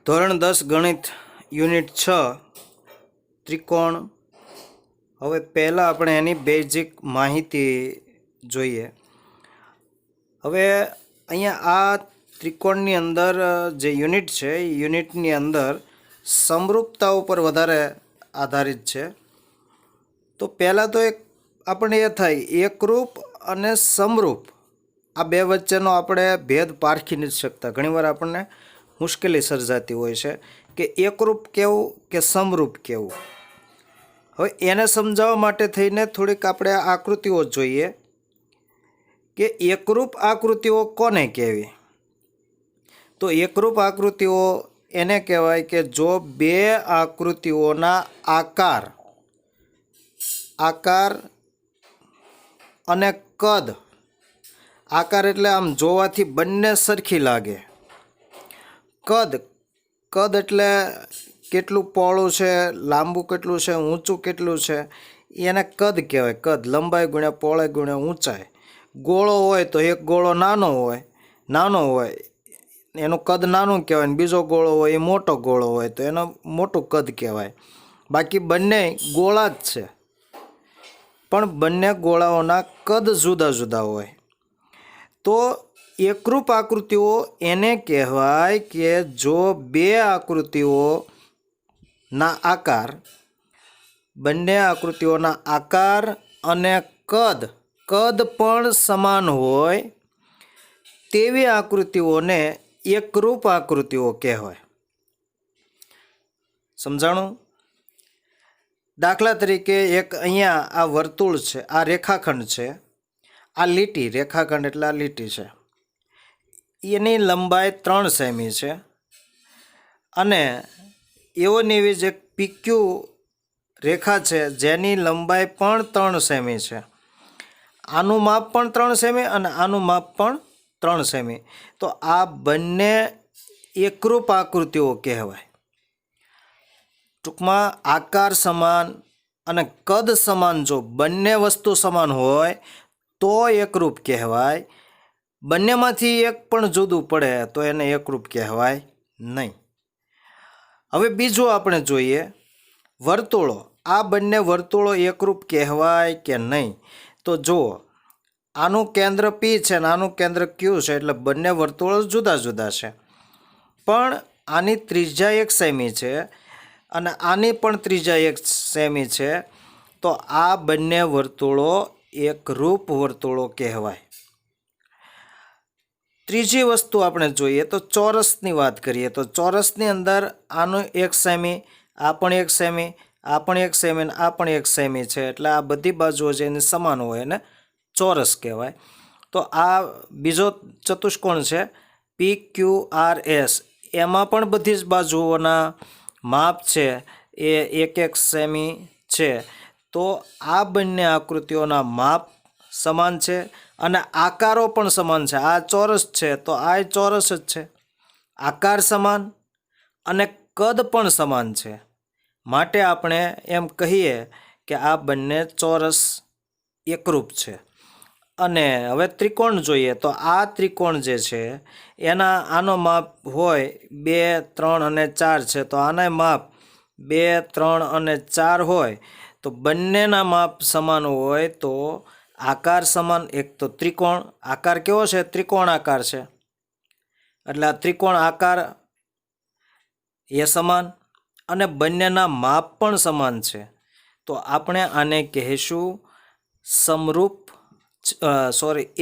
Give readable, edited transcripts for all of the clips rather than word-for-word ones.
ધોરણ 10 ગણિત યુનિટ 6 ત્રિકોણ। હવે પહેલાં આપણે એની બેઝિક માહિતી જોઈએ। હવે અહીંયા આ ત્રિકોણની અંદર જે યુનિટ છે એ યુનિટની અંદર સમરૂપતા ઉપર વધારે આધારિત છે। તો પહેલાં તો આપણે એ થાય એકરૂપ અને સમરૂપ, આ બે વચ્ચેનો આપણે ભેદ પારખી નથી શકતા। ઘણીવાર આપણને મુશ્કેલી સર્જાતી હોય છે કે એકરૂપ કેવું કે સમરૂપ કેવું। હવે એને સમજાવવા માટે થઈને થોડીક આપણે આકૃતિઓ જોઈએ કે એકરૂપ આકૃતિઓ કોને કહેવી। તો એકરૂપ આકૃતિઓ એને કહેવાય કે જો બે આકૃતિઓના આકાર અને કદ, આકાર એટલે આમ જોવાથી બંને સરખી લાગે, કદ એટલે કેટલું પહોળું છે, લાંબુ કેટલું છે, ઊંચું કેટલું છે, એને કદ કહેવાય। કદ લંબાઈ ગુણ્યા પહોળાઈ ગુણ્યા ઊંચાઈ। ગોળો હોય તો એક ગોળો નાનો હોય એનું કદ નાનું કહેવાય, ને બીજો ગોળો હોય એ મોટો ગોળો હોય તો એનું મોટું કદ કહેવાય। બાકી બંને ગોળા જ છે, પણ બંને ગોળાઓના કદ જુદા જુદા હોય। તો એકરૂપ આકૃતિઓ એને કહેવાય કે જો બે આકૃતિઓના આકાર, બંને આકૃતિઓના આકાર અને કદ પણ સમાન હોય તેવી આકૃતિઓને એકરૂપ આકૃતિઓ કહેવાય। સમજાણું? દાખલા તરીકે એક અહીંયા આ વર્તુળ છે, આ રેખાખંડ છે, આ લીટી, રેખાખંડ એટલે આ લીટી છે, એની લંબાઈ 3 સેમી છે, અને એવી જ એક પીક્યુ રેખા છે જેની લંબાઈ પણ 3 સેમી છે। આનું માપ પણ 3 સેમી અને આનું માપ પણ 3 સેમી। તો આ બંને એકરૂપ આકૃતિઓ કહેવાય। ટૂંકમાં આકાર સમાન અને કદ સમાન, જો બંને વસ્તુ સમાન હોય તો એકરૂપ કહેવાય। બંનેમાંથી એક પણ જુદું પડે તો એને એકરૂપ કહેવાય નહીં। હવે બીજું આપણે જોઈએ વર્તુળો। આ બંને વર્તુળો એકરૂપ કહેવાય કે નહીં? તો જુઓ, આનું કેન્દ્ર P છે અને આનું કેન્દ્ર Q છે, એટલે બંને વર્તુળો જુદા જુદા છે, પણ આની ત્રિજ્યા 1 સેમી છે અને આની પણ ત્રિજ્યા 1 સેમી છે, તો આ બંને વર્તુળો એકરૂપ વર્તુળો કહેવાય। ત્રીજી વસ્તુ આપણે જોઈએ તો ચોરસની વાત કરીએ તો ચોરસની અંદર આનું 1 સેમી, આ પણ 1 સેમી, આ પણ 1 સેમી અને આ પણ 1 સેમી છે, એટલે આ બધી બાજુઓ જેની સમાન હોય એને ચોરસ કહેવાય। તો આ બીજો ચતુષ્કોણ છે PQRS, એમાં પણ બધી જ બાજુઓના માપ છે એ 1 સેમી છે। તો આ બંને આકૃતિઓના માપ સમાન છે અને આકારો પણ સમાન છે। આ ચોરસ છે તો આ ચોરસ જ છે, આકાર સમાન અને કદ પણ સમાન છે, માટે આપણે એમ કહીએ કે આ બંને ચોરસ એકરૂપ છે। અને હવે ત્રિકોણ જોઈએ તો આ ત્રિકોણ જે છે આનો માપ હોય 2, 3 અને 4 છે, તો આના માપ 2, 3 અને 4 હોય તો બંનેના માપ સમાન હોય તો આકાર સમાન। એક તો ત્રિકોણ, આકાર કેવો છે? ત્રિકોણ આકાર છે, એટલે આ ત્રિકોણ આકાર એ સમાન અને બંનેના માપ પણ સમાન છે, તો આપણે આને કહીશું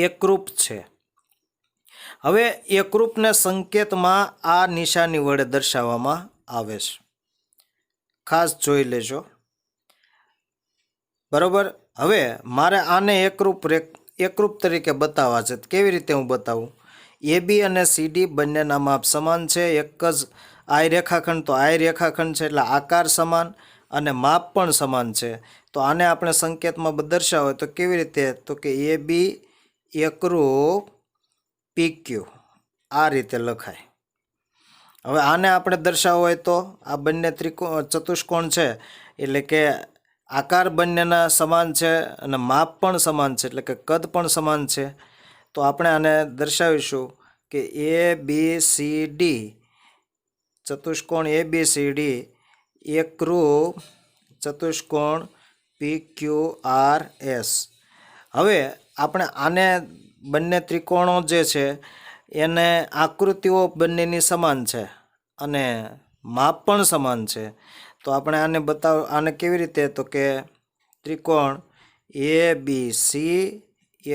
એકરૂપ છે। હવે એકરૂપને સંકેતમાં આ નિશાની વડે દર્શાવવામાં આવે છે, ખાસ જોઈ લેજો, બરોબર? હવે મારે આને એકરૂપ તરીકે બતાવવા છે, કેવી રીતે હું બતાવું? AB અને CD બંનેના માપ સમાન છે, એક જ આય રેખાખંડ, તો આય રેખાખંડ છે એટલે આકાર સમાન અને માપ પણ સમાન છે। તો આને આપણે સંકેતમાં દર્શાવો તો કેવી રીતે? તો કે AB એકરૂપ PQ, આ રીતે લખાય। હવે આને આપણે દર્શાવવો હોય તો આ બંને ચતુષ્કોણ છે, એટલે કે આકાર બંનેના સમાન છે અને માપ પણ સમાન છે, એટલે કે કદ પણ સમાન છે, તો આપણે આને દર્શાવીશું કે ABCD ચતુષ્કોણ ABCD એકરૂપ ચતુષ્કોણ PQRS. હવે આપણે આને બંને ત્રિકોણો જે છે એને આકૃતિઓ બંનેની સમાન છે અને માપ પણ સમાન છે. તો આપણે આને કેવી રીતે, તો કે ત્રિકોણ ABC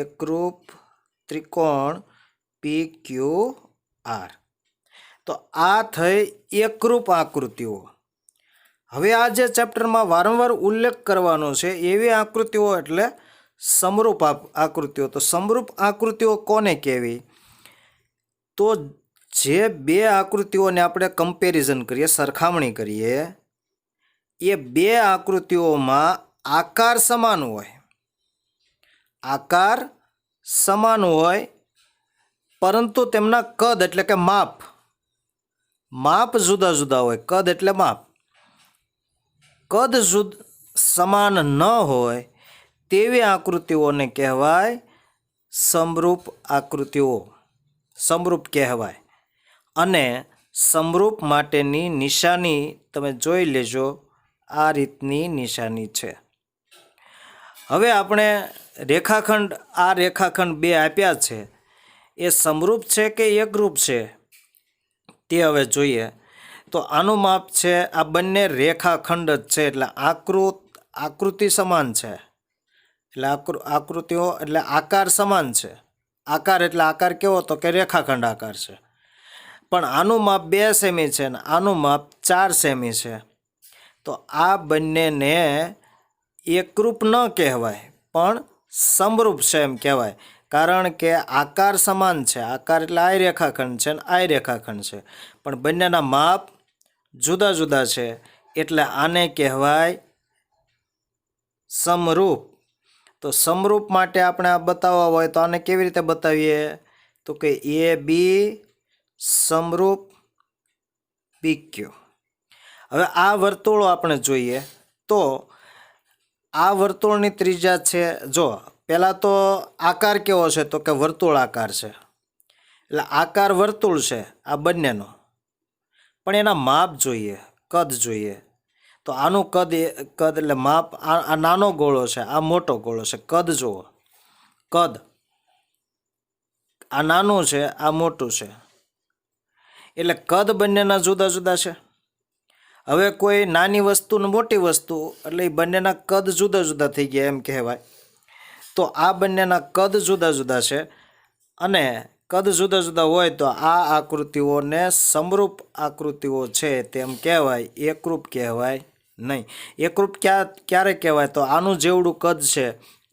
એકરૂપ ત્રિકોણ PQR. તો આ થઈ એકરૂપ આકૃતિઓ. હવે આ જે ચેપ્ટરમાં વારંવાર ઉલ્લેખ કરવાનો છે એવી આકૃતિઓ એટલે સમરૂપ આકૃતિઓ. તો સમરૂપ આકૃતિઓ કોને કહેવી? તો જે બે આકૃતિઓને આપણે કમ્પેરિઝન કરીએ, સરખામણી કરીએ, એ બે આકૃતિઓમાં આકાર સમાન હોય, આકાર સમાન હોય, પરંતુ તેમના કદ એટલે કે માપ જુદા જુદા હોય. કદ એટલે માપ. કદ સમાન ન હોય તેવી આકૃતિઓને કહેવાય સમરૂપ આકૃતિઓ, સમરૂપ કહેવાય. અને સમરૂપ માટેની નિશાની તમે જોઈ લેજો, આ રીતની નિશાની છે. હવે આપણે રેખાખંડ બે આપ્યા છે, એ સમરૂપ છે કે એકરૂપ છે તે હવે જોઈએ. તો આનું માપ છે, આ બંને રેખાખંડ જ છે એટલે આકૃતિ સમાન છે, એટલે આકૃતિઓ એટલે આકાર સમાન છે. આકાર એટલે આકાર કેવો? તો કે રેખાખંડ આકાર છે. પણ આનું માપ 2 સેમી છે ને આનું માપ 4 સેમી છે. તો આ બંનેને એકરૂપ ન કહેવાય પણ સમરૂપ છે એમ કહેવાય, કારણ કે આકાર સમાન છે. આકાર એટલે આ રેખાખંડ છે ને આ રેખાખંડ છે, પણ બંનેના માપ જુદા જુદા છે એટલે આને કહેવાય સમરૂપ. તો સમરૂપ માટે આપણે આ બતાવવા હોય તો આને કેવી રીતે બતાવીએ? તો કે AB સમરૂપ PQ. હવે આ વર્તુળો આપણે જોઈએ તો આ વર્તુળની ત્રિજ્યા છે, જો પહેલાં તો આકાર કેવો છે? તો કે વર્તુળ આકાર છે, એટલે આકાર વર્તુળ છે આ બંનેનો. પણ એના માપ જોઈએ, કદ જોઈએ. તો આનું કદ એટલે માપ, આ નાનો ગોળો છે, આ મોટો ગોળો છે. કદ જુઓ, કદ આ નાનું છે, આ મોટું છે, એટલે કદ બંનેના જુદા જુદા છે. હવે કોઈ નાની વસ્તુ ને મોટી વસ્તુ એટલે એ બંનેના કદ જુદા જુદા થઈ ગયા એમ કહેવાય. તો આ બંનેના કદ જુદા જુદા છે અને કદ જુદા જુદા હોય તો આ આકૃતિઓને સમરૂપ આકૃતિઓ છે તેમ કહેવાય, એકરૂપ કહેવાય નહીં. એકરૂપ ક્યારે કહેવાય? તો આનું જેવડું કદ છે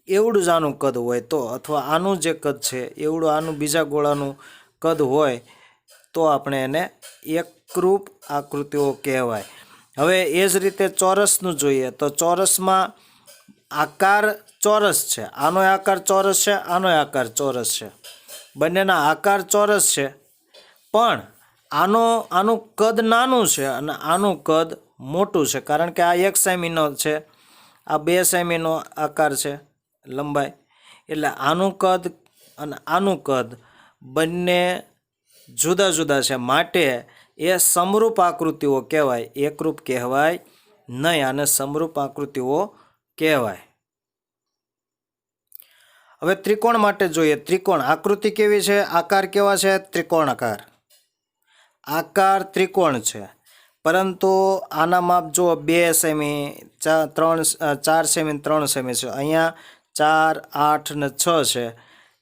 એવડું જ આનું કદ હોય તો, અથવા આનું જે કદ છે એવડું આનું બીજા ગોળાનું કદ હોય તો આપણે એને એકરૂપ આકૃતિઓ કહેવાય. હવે એ જ રીતે ચોરસનું જોઈએ તો ચોરસમાં આકાર ચોરસ છે, આનો આકાર ચોરસ છે, આનો આકાર ચોરસ છે, બંનેના આકાર ચોરસ છે, પણ આનું કદ નાનું છે અને આનું કદ મોટું છે, કારણ કે આ 1 સેમીનો છે, આ 2 સેમીનો આકાર છે લંબાઈ, એટલે આનું કદ અને આનું કદ બંને જુદા જુદા છે, માટે એ સમરૂપ આકૃતિઓ કહેવાય, એકરૂપ કહેવાય નહીં. આને સમરૂપ આકૃતિઓ કહેવાય. હવે ત્રિકોણ માટે જોઈએ. ત્રિકોણ આકૃતિ કેવી છે? આકાર કેવા છે? ત્રિકોણ આકાર. આકાર ત્રિકોણ છે, પરંતુ આના માપ જો 2 સેમી, 4 સેમી 3 સેમી છે. અહીંયા 4, 8 ને 6 છે,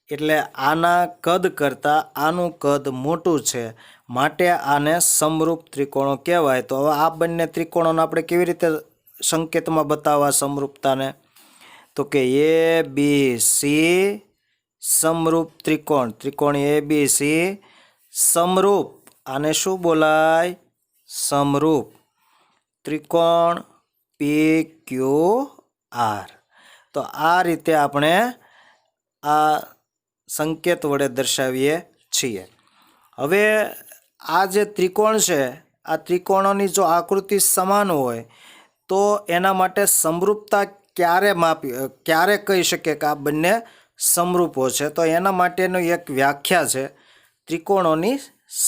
એટલે આના કદ કરતાં આનું કદ મોટું છે, માટે આને સમરૂપ ત્રિકોણો કહેવાય. તો હવે આ બંને ત્રિકોણોને આપણે કેવી રીતે સંકેતમાં બતાવવા સમરૂપતાને? તો કે ABC સમરૂપ ત્રિકોણ, ત્રિકોણ ABC સમરૂપ. આને શું બોલાય? સમરૂપ ત્રિકોણ PQR. તો આ રીતે આપણે આ સંકેત વડે દર્શાવીએ છીએ. હવે આ જે ત્રિકોણ છે, આ ત્રિકોણોની જો આકૃતિ સમાન હોય તો એના માટે સમરૂપતા ક્યારે કહી શકે કે આ બંને સમરૂપો છે? તો એના માટેનું એક વ્યાખ્યા છે ત્રિકોણોની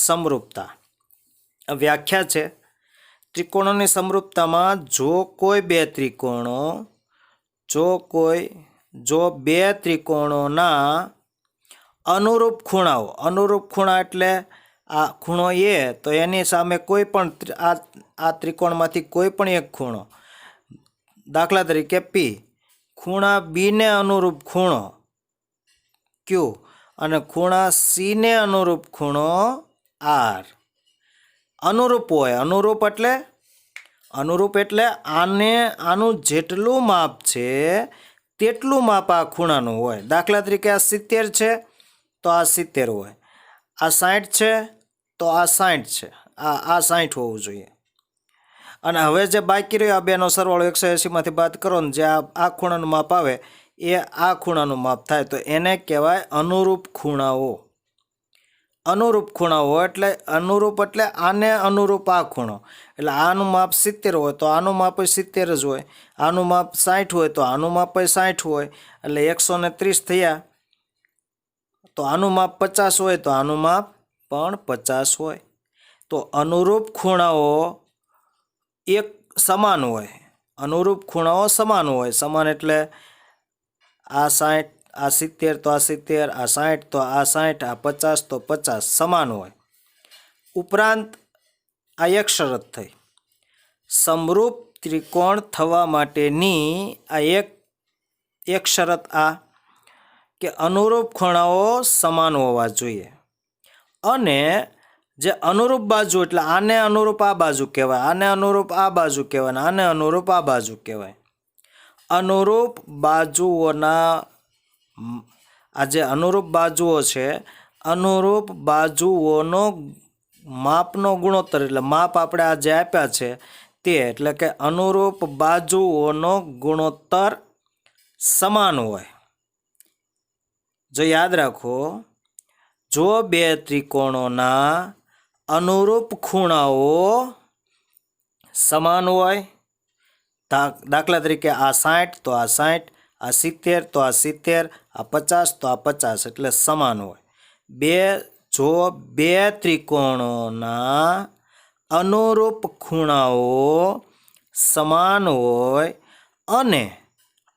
સમરૂપતા. વ્યાખ્યા છે ત્રિકોણોની સમરૂપતામાં જો બે ત્રિકોણોના અનુરૂપ ખૂણા એટલે આ ખૂણો એ તો એની સામે કોઈ પણ આ ત્રિકોણમાંથી કોઈ પણ એક ખૂણો, દાખલા તરીકે પી, ખૂણા બી ને અનુરૂપ ખૂણો ક્યુ અને ખૂણા સી ને અનુરૂપ ખૂણો આર અનુરૂપ હોય. અનુરૂપ એટલે આનું જેટલું માપ છે તેટલું માપ આ ખૂણાનું હોય. દાખલા તરીકે આ 70 છે તો આ 70 હોય, આ 60 છે તો આ 60 છે, આ 60 હોવું જોઈએ. અને હવે જે બાકી રહ્યો આ બેનો સરવાળો 180માંથી બાદ કરો ને જે આ ખૂણાનું માપ આવે એ આ ખૂણાનું માપ થાય તો એને કહેવાય અનુરૂપ ખૂણાઓ. એટલે આને અનુરૂપ આ ખૂણો, એટલે આનું માપ 70 હોય તો આનું માપ 70 જ હોય, આનું માપ 60 હોય તો આનું માપ 60 હોય, એટલે 130 થયા. તો આનું માપ 50 હોય તો આનું માપ પણ 50 હોય. તો અનુરૂપ ખૂણાઓ સમાન હોય. સમાન એટલે આ 60 આ 70 તો આ 70, આ 60 તો આ 60, આ 50 તો 50 સમાન હોય. ઉપરાંત આ એક શરત થઈ. સમરૂપ ત્રિકોણ થવા માટેની આ એક શરત આ કે અનુરૂપ ખૂણાઓ સમાન હોવા જોઈએ. અને જે અનુરૂપ બાજુ એટલે આને અનુરૂપ આ બાજુ કહેવાય, આને અનુરૂપ આ બાજુ કહેવાય, આને અનુરૂપ આ બાજુ કહેવાય. અનુરૂપ બાજુઓના આ જે અનુરૂપ બાજુઓ છે, અનુરૂપ બાજુઓનો માપનો ગુણોત્તર એટલે માપ આપણે આ જે આપ્યા છે તે, એટલે કે અનુરૂપ બાજુઓનો ગુણોત્તર સમાન હોય. જો યાદ રાખો, જો બે ત્રિકોણોના અનુરૂપ ખૂણાઓ સમાન હોય, દાખલા તરીકે આ 60 તો આ 60, આ 70 તો આ 70, આ 50 તો આ 50 એટલે સમાન હોય. જો બે ત્રિકોણોના અનુરૂપ ખૂણાઓ સમાન હોય અને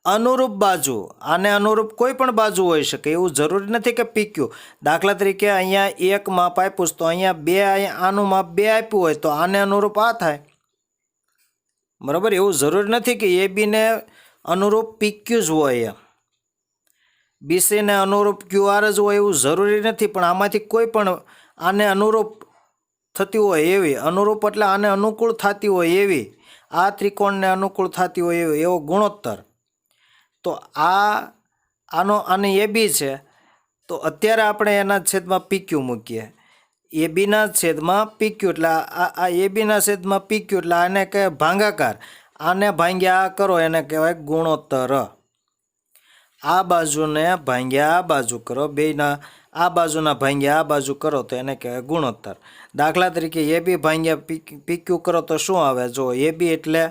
અનુરૂપ બાજુ, આને અનુરૂપ કોઈ પણ બાજુ હોઈ શકે, એવું જરૂરી નથી કે PQ. દાખલા તરીકે અહીંયા એક માપ આપ્યું તો અહીંયા આનું માપ 2 આપ્યું હોય તો આને અનુરૂપ આ થાય, બરાબર. એવું જરૂરી નથી કે AB ને અનુરૂપ PQ જ હોય, BC ને અનુરૂપ QR જ હોય, એવું જરૂરી નથી. પણ આમાંથી કોઈ પણ આને અનુરૂપ થતી હોય એવી, અનુરૂપ એટલે આને અનુકૂળ થતી હોય એવી, આ ત્રિકોણને અનુકૂળ થતી હોય એવો ગુણોત્તર. તો આની AB છે તો અત્યારે આપણે એના છેદમાં PQ મૂકીએ. ABના છેદમાં PQ એટલે આ ABના છેદમાં PQ એટલે આને કહેવાય ભાગાકાર. આને ભાંગ્યા આ કરો એને કહેવાય ગુણોત્તર. આ બાજુને ભાંગ્યા આ બાજુ કરો, બેયના આ બાજુના ભાંગ્યા આ બાજુ કરો તો એને કહેવાય ગુણોત્તર. દાખલા તરીકે AB ભાંગ્યા PQ કરો તો શું આવે? જો AB એટલે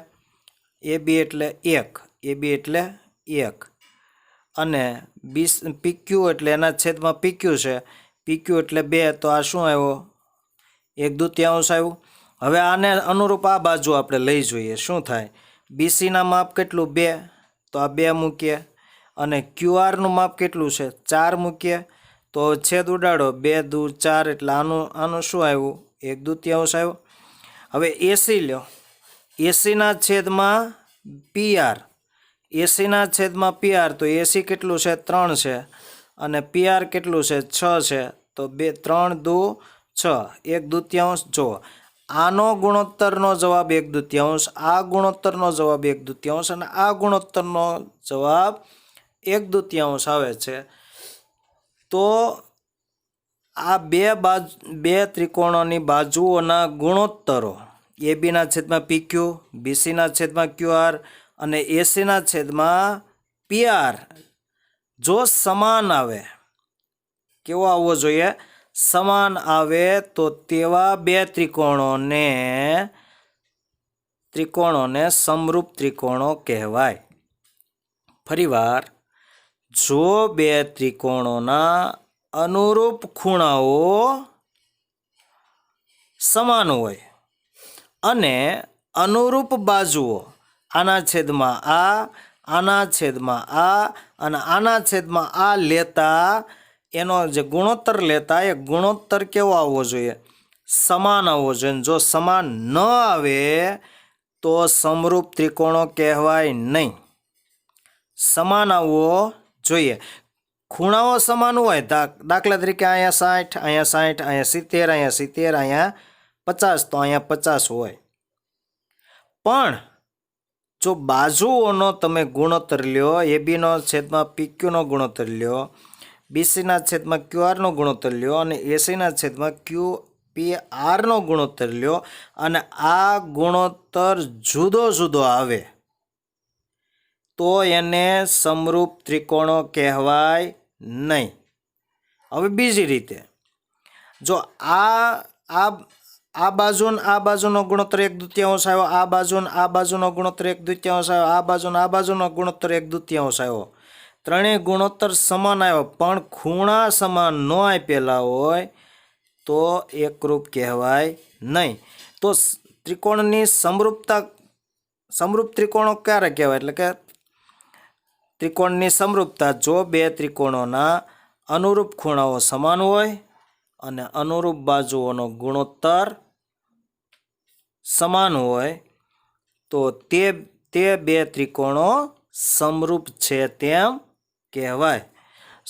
1 અને PQ એટલે એના છેદમાં PQ છે, PQ એટલે 2 તો આ શું આવ્યો? 1/2 આવ્યું. હવે આને અનુરૂપ આ બાજુ આપણે લઈ જોઈએ, શું થાય? BCના માપ કેટલું? 2 તો આ 2 મૂકીએ અને QRનું માપ કેટલું છે? 4 મૂકીએ તો છેદ ઉડાડો, 2 દુ 4 એટલે આનું શું આવ્યું? 1/2 આવ્યું. હવે AC લ્યો, ACના છેદમાં PR, ACના છેદમાં PR તો AC કેટલું છે? 3 છે અને PR કેટલું છે? 6 છે. તો 3 દુ 6, 1/2. જો આનો ગુણોત્તરનો જવાબ 1/2, આ ગુણોત્તરનો જવાબ 1/2 અને આ ગુણોત્તરનો જવાબ 1/2 આવે છે. તો આ બે ત્રિકોણોની બાજુઓના ગુણોત્તરો ABના છેદમાં PQ, BCના છેદમાં QR અને ACના છેદમાં PR જો સમાન આવે, કેવો આવવો જોઈએ? સમાન આવે તો તેવા બે ત્રિકોણોને સમરૂપ ત્રિકોણો કહેવાય. ફરીવાર, જો બે ત્રિકોણોના અનુરૂપ ખૂણાઓ સમાન હોય, અને અનુરૂપ બાજુઓ આના છેદમાં આ, આના છેદમાં આ અને આના છેદમાં આ લેતા એનો જે ગુણોત્તર લેતા એ ગુણોત્તર કેવો આવવો જોઈએ? સમાન આવવો જોઈએ. જો સમાન ન આવે તો સમરૂપ ત્રિકોણો કહેવાય નહીં. સમાન આવવો જોઈએ. ખૂણાઓ સમાન હોય, દાખલા તરીકે અહીંયા 60, અહીંયા 60, અહીંયા 70, અહીંયા 70, અહીંયા 50, તો અહીંયા 50 હોય. પણ જો બાજુઓનો તમે ગુણોત્તર લ્યો, એબીનો છેદમાં પીક્યુનો ગુણોત્તર લ્યો, બીસીના છેદમાં ક્યુઆરનો ગુણોત્તર લ્યો અને એસીના છેદમાં ક્યુપીઆરનો ગુણોત્તર લ્યો અને આ ગુણોત્તર જુદો જુદો આવે તો એને સમરૂપ ત્રિકોણો કહેવાય નહીં. હવે બીજી રીતે, જો આ બાજુનો ગુણોત્તર 1/2 આવ્યો, આ બાજુનો ગુણોત્તર 1/2 આવ્યો, આ બાજુનો ગુણોત્તર 1/2 આવ્યો, ત્રણેય ગુણોત્તર સમાન આવ્યો પણ ખૂણા સમાન ન આપેલા હોય તો એકરૂપ કહેવાય નહીં. તો ત્રિકોણની સમરૂપ ત્રિકોણો ક્યારે કહેવાય? એટલે કે ત્રિકોણની સમરૂપતા જો બે ત્રિકોણોના અનુરૂપ ખૂણાઓ સમાન હોય અને અનુરૂપ બાજુઓનો ગુણોત્તર સમાન હોય તો તે બે ત્રિકોણો સમરૂપ છે તેમ કહેવાય.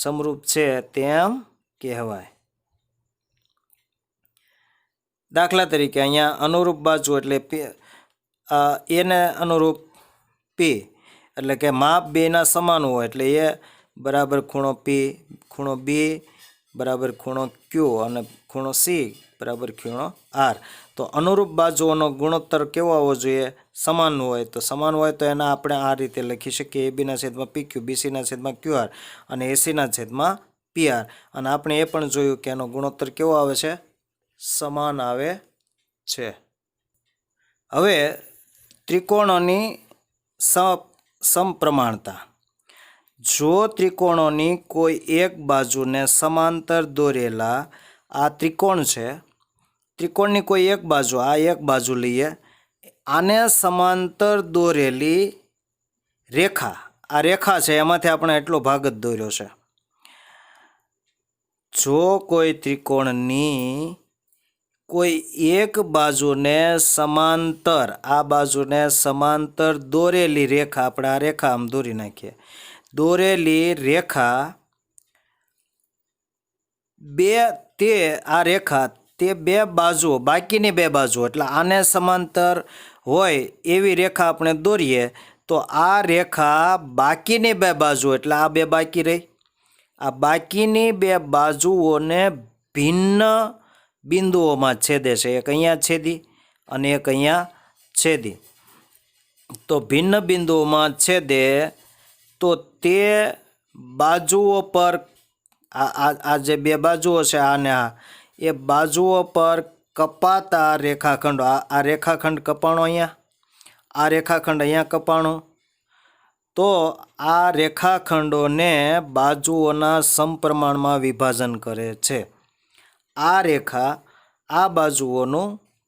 સમરૂપ છે તેમ કહેવાય. દાખલા તરીકે અહીંયા અનુરૂપ બાજુ એટલે એને અનુરૂપ પી, એટલે કે માપ બેના સમાન હોય એટલે એ બરાબર ખૂણો પી, ખૂણો બી બરાબર ખૂણો ક્યુ અને ખૂણો સી બરાબર ખૂણો આર. તો અનુરૂપ બાજુઓનો ગુણોત્તર કેવો આવવો જોઈએ? સમાન હોય. તો સમાન હોય તો એના આપણે આ રીતે લખી શકીએ: એબીના છેદમાં પીક્યુ, બીસીના છેદમાં ક્યુઆર અને એસીના છેદમાં પીઆર. અને આપણે એ પણ જોયું કે એનો ગુણોત્તર કેવો આવે છે? સમાન આવે છે. હવે ત્રિકોણોની સમપ્રમાણતા. જો ત્રિકોણોની કોઈ એક બાજુને સમાંતર દોરેલા આ ત્રિકોણ છે, ત્રિકોણની કોઈ એક બાજુ, આ એક બાજુ લઈએ, આને સમાંતર દોરેલી રેખા, આ રેખા છે એમાંથી આપણે એટલો ભાગ જ દોર્યો છે. જો કોઈ ત્રિકોણની કોઈ એક બાજુને સમાંતર, આ બાજુને સમાંતર દોરેલી રેખા, આપણે આ રેખા આમ દોરી નાખીએ, દોરેલી રેખા તે બે બાજુઓ, બાકીની બે બાજુઓ, એટલે આને સમાંતર હોય એવી રેખા આપણે દોરીએ તો આ રેખા બાકીની બે બાજુ, એટલે આ બે બાકી રહી, આ બાકીની બે બાજુઓને ભિન્ન બિંદુઓમાં છેદે છે. એક અહીંયા છેદી અને એક અહીંયા છેદી. તો ભિન્ન બિંદુઓમાં છેદે તો તે બાજુઓ પર આ જે બે બાજુઓ છે આને એ બાજુઓ પર કપાતા રેખાખંડો, આ રેખાખંડ કપાણો અહીંયા, આ રેખાખંડ અહીંયા કપાણો, તો આ રેખાખંડોને બાજુઓના સમપ્રમાણમાં વિભાજન કરે છે. આ રેખા આ બાજુઓનું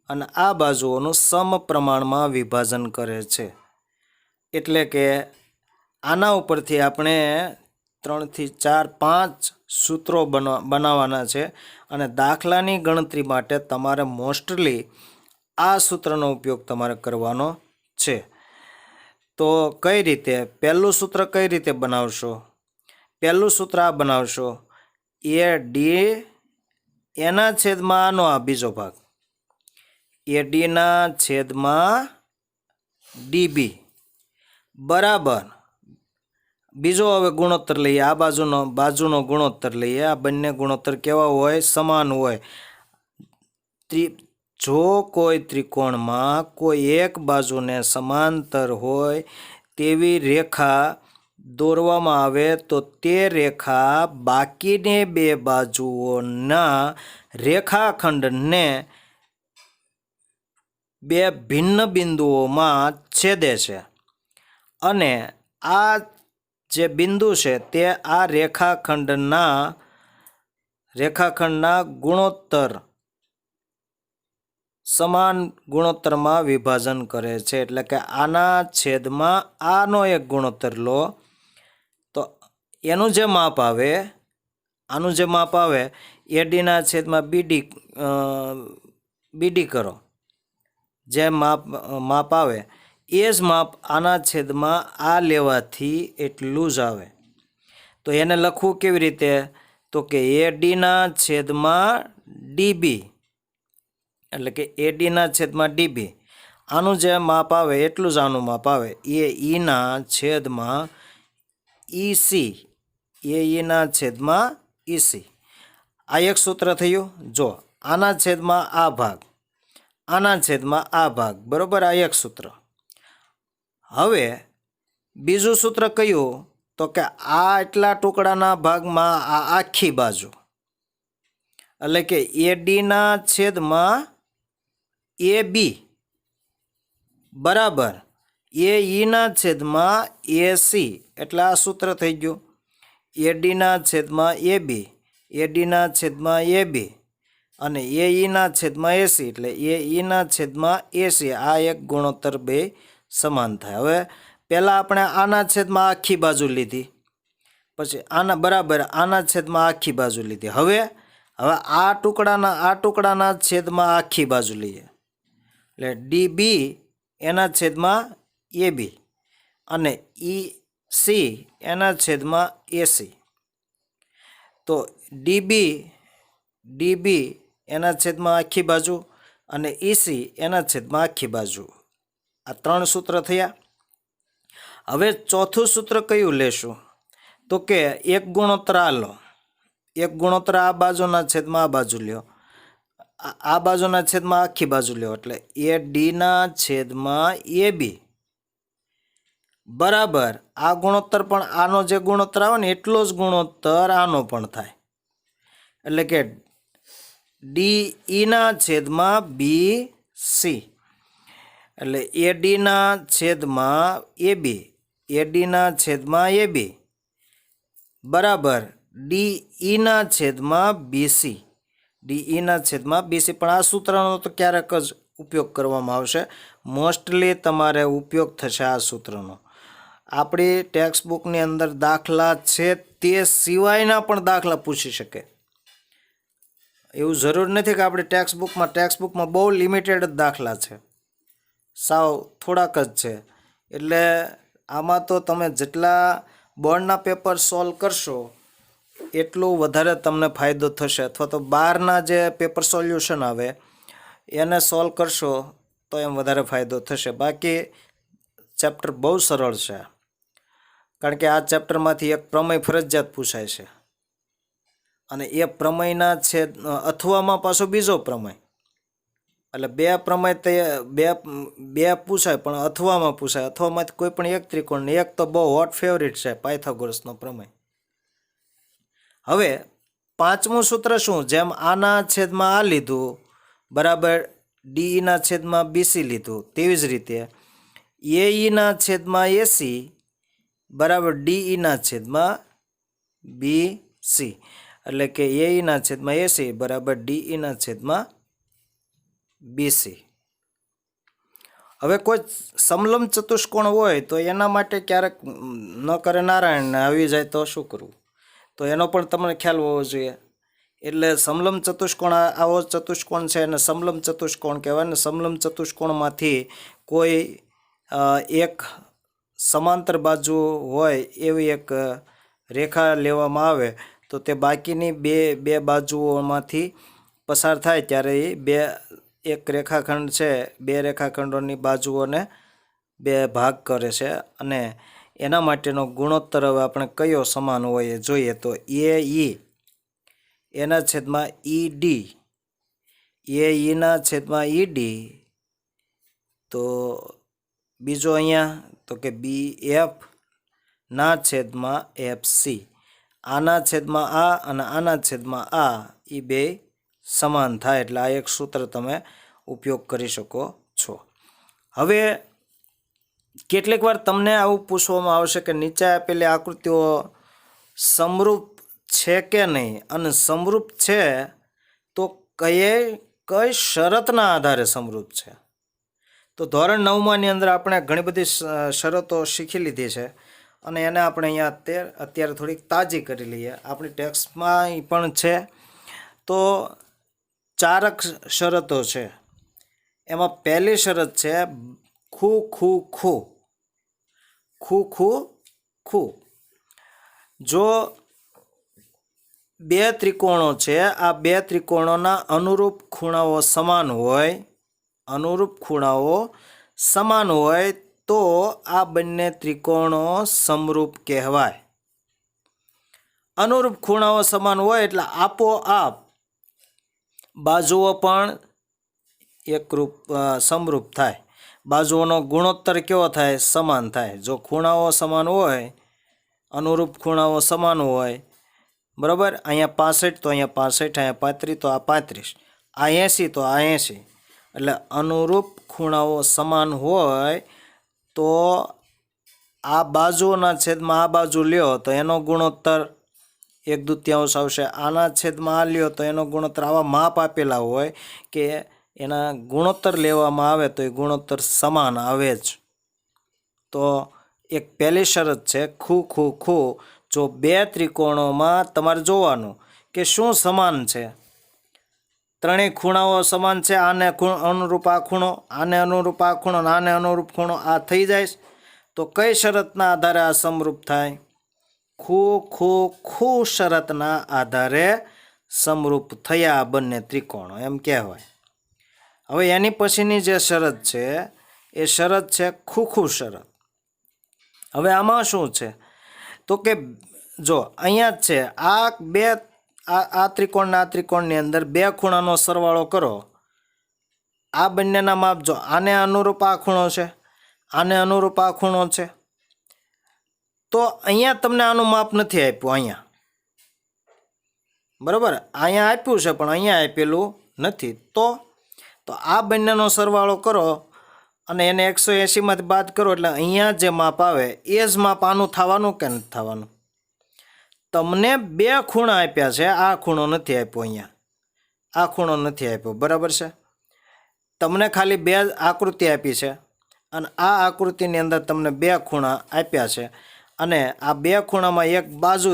અને આ બાજુઓનું સમપ્રમાણમાં વિભાજન કરે છે. એટલે કે આના ઉપરથી આપણે 3 થી 4 5 સૂત્રો બનાવવાના છે અને દાખલાની ગણતરી માટે તમારે મોસ્ટલી આ સૂત્રનો ઉપયોગ તમારે કરવાનો છે. તો કઈ રીતે? પહેલું સૂત્ર કઈ રીતે બનાવશો? પહેલું સૂત્ર આ બનાવશો: એ ડી એના છેદમાં આનો આ બીજો ભાગ, એડીના છેદમાં ડીબી બરાબર. બીજો હવે ગુણોત્તર લઈએ, આ બાજુનો ગુણોત્તર લઈએ. આ બંને ગુણોત્તર કેવા હોય? સમાન હોય. જો કોઈ ત્રિકોણમાં કોઈ એક બાજુને સમાંતર હોય તેવી રેખા દોરવામાં આવે તો તે રેખા બાકીની બે બાજુઓના રેખાખંડને બે ભિન્ન બિંદુઓમાં છેદે છે અને આ જે બિંદુ છે તે આ રેખાખંડના ગુણોત્તર સમાન ગુણોત્તરમાં વિભાજન કરે છે. એટલે કે આના છેદમાં આનો એક ગુણોત્તર લો તો એનું જે માપ આવે, આનું જે માપ આવે એડીના છેદમાં બીડી કરો, જે માપ આવે એ જ માપ આના છેદમાં આ લેવાથી એટલું જ આવે. તો એને લખવું કેવી રીતે? તો કે એડીના છેદમાં ડીબી, એટલે કે એડીના છેદમાં ડીબી, આનું જે માપ આવે એટલું જ આનું માપ આવે. એ ઈના છેદમાં ઈસી, એ ઈના છેદમાં ઈસી. આ એક સૂત્ર થયું. જો આના છેદમાં આ ભાગ, આના છેદમાં આ ભાગ, બરોબર, આ એક સૂત્ર. હવે બીજું સૂત્ર કયું? તો કે આ એટલા ટુકડાના ભાગમાં આ આખી બાજુ, એટલે કે એડીના છેદમાં એ બી બરાબર એ ઈના છેદમાં એસી. એટલે આ સૂત્ર થઈ ગયું. એડીના છેદમાં એ બી, એડીના છેદમાં એ બી અને એ ઈના છેદમાં એસી, એટલે એ ઈના છેદમાં એસી. આ એક ગુણોત્તર બે સમાન થાય. હવે પહેલાં આપણે આના છેદમાં આખી બાજુ લીધી, પછી આના બરાબર આના છેદમાં આખી બાજુ લીધી. હવે આ ટુકડાના છેદમાં આખી બાજુ લઈએ, એટલે ડીબી એના છેદમાં એ બી અને ઈ સી એના છેદમાં એસી. તો ડીબી એના છેદમાં આખી બાજુ અને ઈસી એના છેદમાં આખી બાજુ. આ ત્રણ સૂત્ર થયા. હવે ચોથું સૂત્ર કયું લેશું? તો કે એક ગુણોત્તર આ લો, એક ગુણોત્તર આ બાજુના છેદમાં આ બાજુ લ્યો, આ બાજુના છેદમાં આખી બાજુ લ્યો, એટલે એ ડીના છેદમાં એ બી બરાબર આ ગુણોત્તર પણ આનો જે ગુણોત્તર આવે ને એટલો જ ગુણોત્તર આનો પણ થાય. એટલે કે ડી ઈના છેદમાં બી સી, એટલે એડીના છેદમાં એ બી, એડીના છેદમાં એ બી બરાબર ડી ઈના છેદમાં બીસી, ડી ઈના છેદમાં બીસી. પણ આ સૂત્રનો તો ક્યારેક જ ઉપયોગ કરવામાં આવશે, મોસ્ટલી તમારે ઉપયોગ થશે આ સૂત્રનો. આપણી ટેક્સ્ટ બુકની અંદર દાખલા છે તે સિવાયના પણ દાખલા પૂછી શકે. એવું જરૂર નથી કે આપણે ટેક્સ્ટ બુકમાં બહુ લિમિટેડ જ દાખલા છે, સાવ થોડાક જ છે. એટલે આમાં તો તમે જેટલા બોર્ડના પેપર સોલ્વ કરશો એટલું વધારે તમને ફાયદો થશે, અથવા તો બહારના જે પેપર સોલ્યુશન આવે એને સોલ્વ કરશો તો એમ વધારે ફાયદો થશે. બાકી ચેપ્ટર બહુ સરળ છે, કારણ કે આ ચેપ્ટરમાંથી એક પ્રમેય ફરજિયાત પૂછાય છે અને એ પ્રમેયના છે અથવામાં પાછો બીજો પ્રમેય, એટલે બે પ્રમેય તે બે પૂછાય પણ અથવામાં પૂછાય. અથવામાંથી કોઈ પણ એક ત્રિકોણ, એક તો બહુ હોટ ફેવરિટ છે પાયથાગોરસનો પ્રમેય. હવે પાંચમું સૂત્ર શું? જેમ આના છેદમાં આ લીધું બરાબર ડીઈના છેદમાં બીસી લીધું, તેવી જ રીતે એઈના છેદમાં એસી બરાબર ડીઈના છેદમાં બીસી, એટલે કે એઈના છેદમાં એસી બરાબર ડીઈના છેદમાં બીસી. હવે કોઈ સમલંબ ચતુષ્કોણ હોય તો એના માટે ક્યારેક ન કરે નારાયણને આવી જાય તો શું કરવું? તો એનો પણ તમને ખ્યાલ હોવો જોઈએ. એટલે સમલંબ ચતુષ્કોણ આવો ચતુષ્કોણ છે અને સમલંબ ચતુષ્કોણ કહેવાય ને. સમલંબ ચતુષ્કોણમાંથી કોઈ એક સમાંતર બાજુ હોય એવી એક રેખા લેવામાં આવે તો તે બાકીની બે બાજુઓમાંથી પસાર થાય ત્યારે એ એક રેખાખંડ છે, બે રેખાખંડોની બાજુઓને બે ભાગ કરે છે અને એના માટેનો ગુણોત્તર હવે આપણે કયો સમાન હોય એ જોઈએ. તો એ ઈ એના છેદમાં ઈ ડી, એ ઈના છેદમાં ઈ ડી, તો બીજો અહીંયા તો કે બી એફ ના છેદમાં એફ સી. આના છેદમાં આ અને આના છેદમાં આ એ બે સમાન થાય, એટલે આ એક સૂત્ર તમે ઉપયોગ કરી શકો છો. હવે કેટલીક વાર તમને આવું પૂછવામાં આવશે કે નીચે આપેલી આકૃતિઓ સમરૂપ છે કે નહીં, અને સમરૂપ છે તો કઈ શરતના આધારે સમરૂપ છે? તો ધોરણ 9માની અંદર આપણે ઘણી બધી શરતો શીખી લીધી છે અને એને આપણે અહીંયા અત્યારે થોડીક તાજી કરી લઈએ. આપણી ટેક્સ્ટમાં પણ છે. તો 4 શરતો છે. એમાં પહેલી શરત છે ખૂ ખૂ ખૂ, ખૂ ખૂ ખૂ. જો 2 ત્રિકોણો છે, આ 2 ત્રિકોણોના અનુરૂપ ખૂણાઓ સમાન હોય, અનુરૂપ ખૂણાઓ સમાન હોય તો આ બંને ત્રિકોણો સમરૂપ કહેવાય. અનુરૂપ ખૂણાઓ સમાન હોય એટલે આપોઆપ બાજુઓ પણ એકરૂપ સમરૂપ થાય. બાજુઓનો ગુણોત્તર કેવો થાય? સમાન થાય. જો ખૂણાઓ સમાન હોય, અનુરૂપ ખૂણાઓ સમાન હોય, બરાબર, અહીંયા 65 તો અહીંયા 65, અહીંયા 35 તો આ 35, આ 80 તો આ 80, એટલે અનુરૂપ ખૂણાઓ સમાન હોય તો આ બાજુઓના છેદમાં આ બાજુ લ્યો તો એનો ગુણોત્તર 1/2 આવશે. આના છેદમાં આ લ્યો તો એનો ગુણોત્તર, આવા માપ આપેલા હોય કે એના ગુણોત્તર લેવામાં આવે તો એ ગુણોત્તર સમાન આવે જ. તો એક પહેલી શરત છે ખૂ ખૂ ખૂ. જો 2 ત્રિકોણોમાં તમારે જોવાનું કે શું સમાન છે. ત્રણેય ખૂણાઓ સમાન છે. આને અનુરૂપ આ ખૂણો, આને અનુરૂપ આ ખૂણો, આને અનુરૂપ ખૂણો, આ થઈ જાય તો કઈ શરતના આધારે આ સમરૂપ થાય? ખૂ ખૂ ખૂ શરતના આધારે સમરૂપ થયા બંને ત્રિકોણો એમ કહેવાય. હવે એની પછીની જે શરત છે એ શરત છે ખૂ ખૂ શરત. હવે આમાં શું છે તો કે જો અહીંયા જ છે આ ત્રિકોણના આ ત્રિકોણની અંદર 2 ખૂણાનો સરવાળો કરો. આ બંનેના માપ જો આને અનુરૂપ આ ખૂણો છે, આને અનુરૂપ આ ખૂણો છે, તો અહીંયા તમને આનું માપ નથી આપ્યું. અહીંયા બરાબર, અહીંયા આપ્યું છે પણ અહીંયા આપેલું નથી. તો આ બંનેનો સરવાળો કરો અને એને 180માંથી બાદ કરો એટલે અહીંયા જે માપ આવે એ જ માપ આનું થવાનું કે નથી થવાનું? તમને 2 ખૂણા આપ્યા છે, આ ખૂણો નથી આપ્યો, અહીંયા આ ખૂણો નથી આપ્યો, બરાબર છે. તમને ખાલી 2 આકૃતિ આપી છે અને આ આકૃતિની અંદર તમને 2 ખૂણા આપ્યા છે અને આ 2 ખૂણામાં એક બાજુ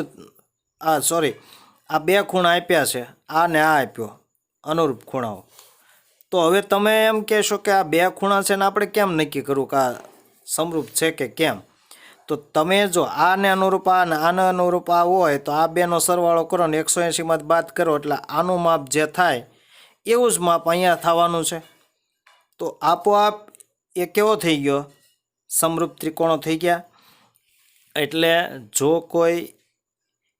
આ 2 ખૂણા આપ્યા છે, આ ને આ આપ્યો અનુરૂપ ખૂણાઓ. તો હવે તમે એમ કહેશો કે આ 2 ખૂણા છે ને આપણે કેમ નક્કી કરવું કે આ સમરૂપ છે કે કેમ? તો તમે જો આને અનુરૂપ આ ને આને અનુરૂપ આ હોય તો આ બેનો સરવાળો કરો ને 180માંથી બાદ કરો એટલે આનું માપ જે થાય એવું જ માપ અહીંયા થવાનું છે. તો આપોઆપ એ કેવો થઈ ગયો? સમરૂપ ત્રિકોણો થઈ ગયા. એટલે જો કોઈ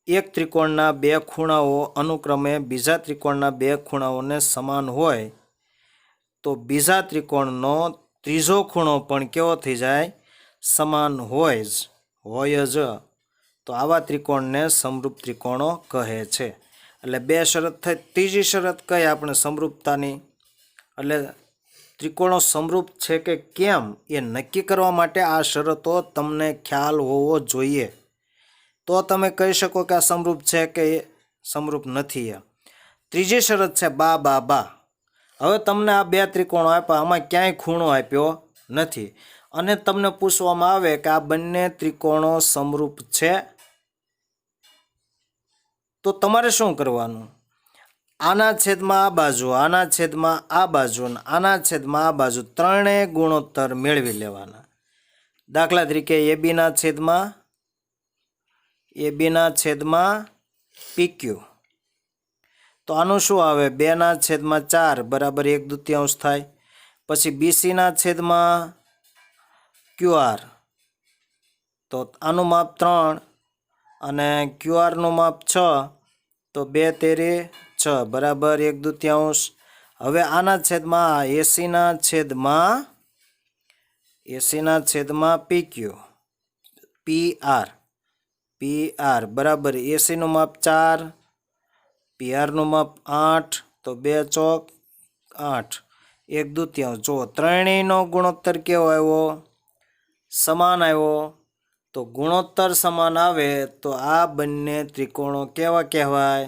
એક ત્રિકોણના 2 ખૂણાઓ અનુક્રમે બીજા ત્રિકોણના 2 ખૂણાઓને સમાન હોય તો બીજા ત્રિકોણનો ત્રીજો ખૂણો પણ કેવો થઈ જાય? સમાન હોય જ. તો આવા ત્રિકોણને સમરૂપ ત્રિકોણો કહે છે. એટલે 2 શરત થઈ. ત્રીજી શરત કઈ આપણે સમરૂપતાની? એટલે ત્રિકોણો સમરૂપ છે કે કેમ એ નક્કી કરવા માટે આ શરતો તમને ખ્યાલ હોવો જોઈએ. તો તમે કહી શકો કે આ સમરૂપ છે કે સમરૂપ નથી. ત્રીજી શરત છે બા બા બા. હવે તમને આ 2 ત્રિકોણો આપ્યા, આમાં ક્યાંય ખૂણો આપ્યો નથી અને તમને પૂછવામાં આવે કે આ બંને ત્રિકોણો સમરૂપ છે તો તમારે શું કરવાનું? આના છેદમાં આ બાજુ, આના છેદમાં આ બાજુ, આના છેદમાં આ બાજુ ત્રણેય ગુણોત્તર મેળવી લેવાના. દાખલા તરીકે એબીના છેદમાં PQ, તો આનું શું આવે? 2/4 બરાબર 1/2 થાય. પછી BCના છેદમાં QR, તો આનું માપ 3 અને QRનું માપ 6, તો 2 તેરી 6 બરાબર 1/2. હવે આના છેદમાં એસીના છેદમાં PQ PR બરાબર એસીનું માપ 4, PRનું માપ 8, તો 2 ચોક 8, 1/2. જો ત્રણેયનો ગુણોત્તર કેવો આવ્યો? સમાન આવ્યો. તો ગુણોત્તર સમાન આવે તો આ બંને ત્રિકોણો કેવા કહેવાય?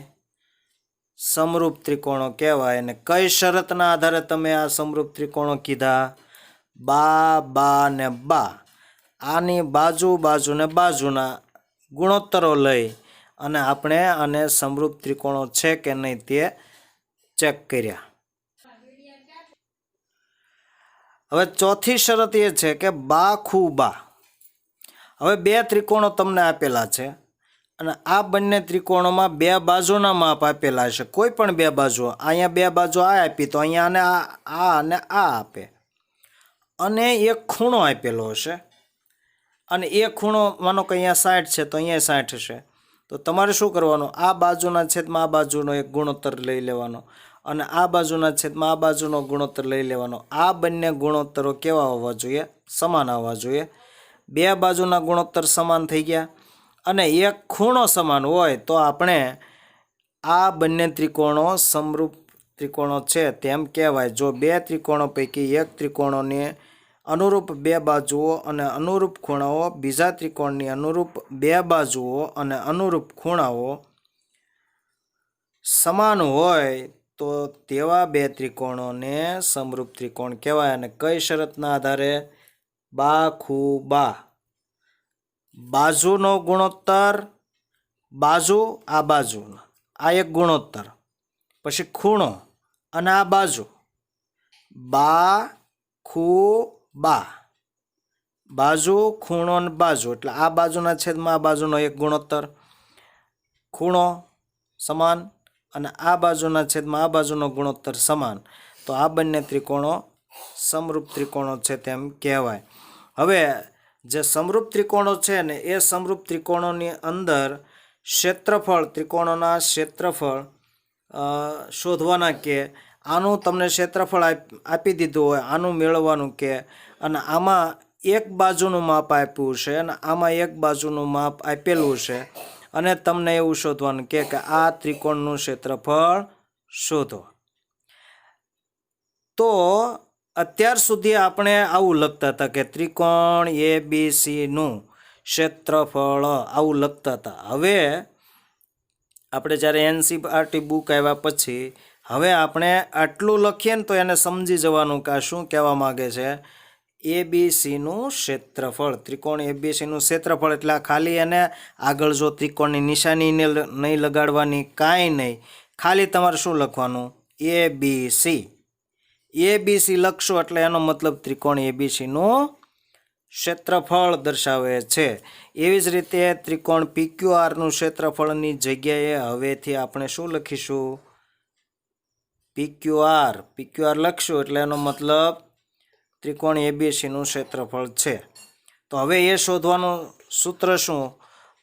સમરૂપ ત્રિકોણો કહેવાય. અને કઈ શરતના આધારે તમે આ સમરૂપ ત્રિકોણો કીધા? બા, બા ને બા. આની બાજુ બાજુ ને બાજુના ગુણોત્તરો લઈ અને આપણે આને સમરૂપ ત્રિકોણો છે કે નહીં તે ચેક કર્યા. હવે ચોથી શરત એ છે કે બા ખુ બા. હવે બે ત્રિકોણો તમને આપેલા છે અને આ બંને ત્રિકોણોમાં બે બાજુના માપ આપેલા છે, કોઈ પણ બે બાજુ. અહીંયા બે બાજુ આ આપી તો અહીંયા આ અને આ આપે, અને એક ખૂણો આપેલો હશે, અને એ ખૂણો માનો કે અહીંયા 60 છે તો અહીંયા 60 હશે. તો તમારે શું કરવાનું? આ બાજુના છેદમાં આ બાજુનો એક ગુણોત્તર લઈ લેવાનો અને આ બાજુના છેદમાં આ બાજુનો ગુણોત્તર લઈ લેવાનો. આ બંને ગુણોત્તરો કેવા હોવા જોઈએ? સમાન આવવા જોઈએ. બે બાજુના ગુણોત્તર સમાન થઈ ગયા અને એક ખૂણો સમાન હોય તો આપણે આ બંને ત્રિકોણો સમરૂપ ત્રિકોણો છે તેમ કહેવાય. જો બે ત્રિકોણો પૈકી એક ત્રિકોણોને અનુરૂપ બે બાજુઓ અને અનુરૂપ ખૂણાઓ બીજા ત્રિકોણની અનુરૂપ બે બાજુઓ અને અનુરૂપ ખૂણાઓ સમાન હોય તો તેવા બે ત્રિકોણોને સમરૂપ ત્રિકોણ કહેવાય. અને કઈ શરતના આધારે? બા ખુ બા. બાજુનો ગુણોત્તર, બાજુ આ બાજુ, આ એક ગુણોત્તર, પછી ખૂણો અને આ બાજુ. બા ખુ બા. બાજુ, ખૂણો અને બાજુ, એટલે આ બાજુના છેદમાં આ બાજુનો એક ગુણોત્તર, ખૂણો સમાન, અને આ બાજુના છેદમાં આ બાજુનો ગુણોત્તર સમાન. તો આ બંને ત્રિકોણો સમરૂપ ત્રિકોણો છે તેમ કહેવાય. હવે જે સમરૂપ ત્રિકોણો છે ને એ સમરૂપ ત્રિકોણોની અંદર ક્ષેત્રફળ, ત્રિકોણોના ક્ષેત્રફળ શોધવાના કે આનું તમને ક્ષેત્રફળ આપી દીધું હોય, આનું મેળવવાનું કે, અને આમાં એક બાજુનું માપ આપ્યું છે અને આમાં એક બાજુનું માપ આપેલું છે, અને તમને એવું શોધવાનું કે આ ત્રિકોણનું ક્ષેત્રફળ શોધો. તો અત્યાર સુધી આપણે આવું લખતા હતા કે ત્રિકોણ ABC નું ક્ષેત્રફળ, આવું લખતા હતા. હવે આપણે જ્યારે NCERT બુક આવ્યા પછી હવે આપણે આટલું લખીએ ને તો એને સમજી જવાનું કે આ શું કહેવા માગે છે. ABCનું ક્ષેત્રફળ, ત્રિકોણ ABCનું ક્ષેત્રફળ, એટલે ખાલી એને આગળ જો ત્રિકોણની નિશાની નહીં લગાડવાની, કાંઈ નહીં, ખાલી તમારે શું લખવાનું? ABC. ABC લખશો એટલે એનો મતલબ ત્રિકોણ ABCનું ક્ષેત્રફળ દર્શાવે છે. એવી જ રીતે ત્રિકોણ PQRનું ક્ષેત્રફળની જગ્યાએ હવેથી આપણે શું લખીશું? PQR. PQR લખશું એટલે એનો મતલબ ત્રિકોણ ABCનું ક્ષેત્રફળ છે. તો હવે એ શોધવાનું સૂત્ર શું?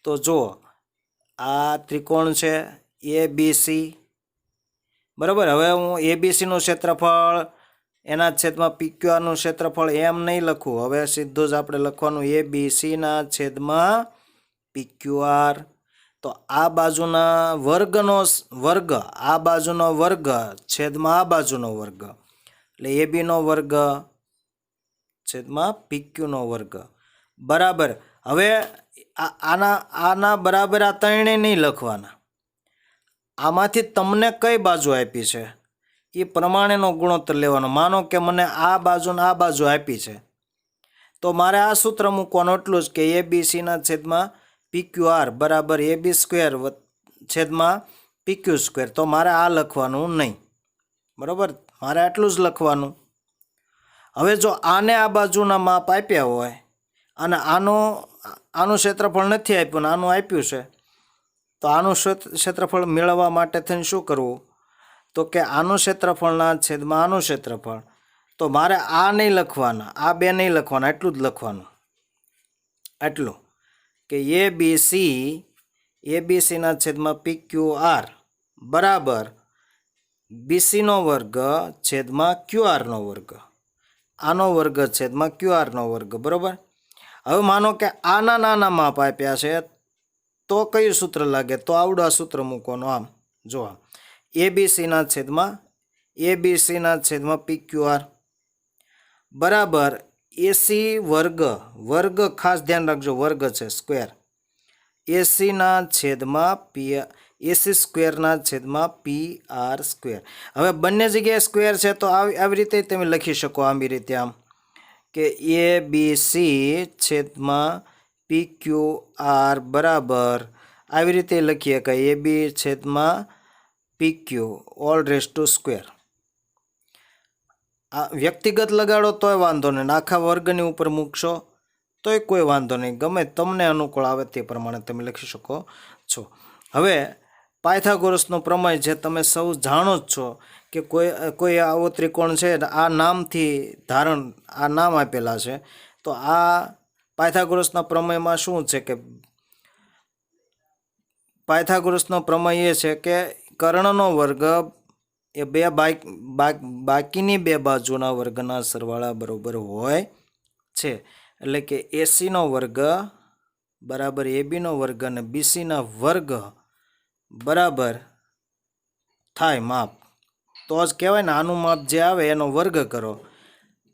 તો જો આ ત્રિકોણ છે ABC, બરાબર. હવે હું ABCનું ક્ષેત્રફળ એના છેદમાં PQRનું ક્ષેત્રફળ એમ નહીં લખું. હવે સીધું જ આપણે લખવાનું ABCના છેદમાં PQR. તો આ બાજુના વર્ગનો વર્ગ, આ બાજુનો વર્ગ છેદમાં આ બાજુનો વર્ગ, એટલે ABનો વર્ગ છેદમાં PQનો વર્ગ, બરાબર. હવે આના બરાબર આ ત્રણેય નહીં લખવાના. આમાંથી તમને કઈ બાજુ આપી છે એ પ્રમાણેનો ગુણોત્તર લેવાનો. માનો કે મને આ બાજુ ને આ બાજુ આપી છે તો મારે આ સૂત્ર મૂકવાનું એટલું જ કે ABCના છેદમાં PQR બરાબર AB સ્ક્વેર છેદમાં PQ સ્ક્વેર. તો મારે આ લખવાનું નહીં, બરાબર, મારે આટલું જ લખવાનું. હવે જો આને આ બાજુના માપ આપ્યા હોય અને આનું ક્ષેત્રફળ નથી આપ્યું ને આનું આપ્યું છે, તો આનું ક્ષેત્રફળ મેળવવા માટે થઈને શું કરવું? તો કે આનું ક્ષેત્રફળના છેદમાં આનું ક્ષેત્રફળ. તો મારે આ નહીં લખવાના, આ બે નહીં લખવાના, એટલું જ લખવાનું. આટલું કે ABCના છેદમાં PQR બરાબર BCનો વર્ગ છેદમાં QRનો વર્ગ, આનો વર્ગ છેદમાં QRનો વર્ગ, બરાબર. હવે માનો કે આના નાના માપ આપ્યા છે તો કયું સૂત્ર લાગે? તો આવડું આ સૂત્ર મૂકવાનું. આમ જો ABCના છેદમાં PQR બરાબર AC વર્ગ, ખાસ ધ્યાન રાખજો વર્ગ છે, સ્ક્વેર, ACના છેદમાં AC સ્ક્વેરના છેદમાં PR સ્ક્વેર. હવે બંને જગ્યાએ સ્ક્વેર છે તો આવી રીતે તમે લખી શકો આવી રીતે આમ કે ABC છેદમાં PQR બરાબર આવી રીતે લખીએ કે AB છેદમાં PQ all raise to square. આ વ્યક્તિગત લગાડો તોય વાંધો નહીં, આખા વર્ગની ઉપર મૂકશો તોય કોઈ વાંધો નહીં, ગમે તમને અનુકૂળ આવે તે પ્રમાણે તમે લખી શકો છો. હવે પાયથાગોરસનો પ્રમેય જે તમે સૌ જાણો જ છો કે કોઈ આવો ત્રિકોણ છે આ નામથી આ નામ આપેલા છે, તો આ પાયથાગોરસના પ્રમેયમાં શું છે કે પાયથાગોરસનો પ્રમેય એ છે કે કર્ણનો વર્ગ એ બાકીની બે બાજુના વર્ગના સરવાળા બરોબર હોય છે. એટલે કે એસીનો વર્ગ બરાબર એબીનો વર્ગ અને બીસીના વર્ગ બરાબર થાય માપ, તો જ કહેવાય ને આનું માપ જે આવે એનો વર્ગ કરો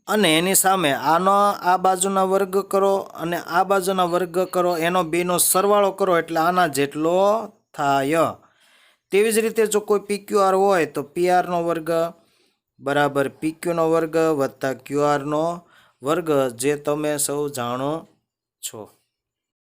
અને એની સામે આ બાજુના વર્ગ કરો અને આ બાજુના વર્ગ કરો, એનો બેનો સરવાળો કરો એટલે આના જેટલો થાય. તેવી જ રીતે જો કોઈ PQR હોય તો PRનો વર્ગ બરાબર PQનો વર્ગ વત્તા QRનો વર્ગ, જે તમે સૌ જાણો છો.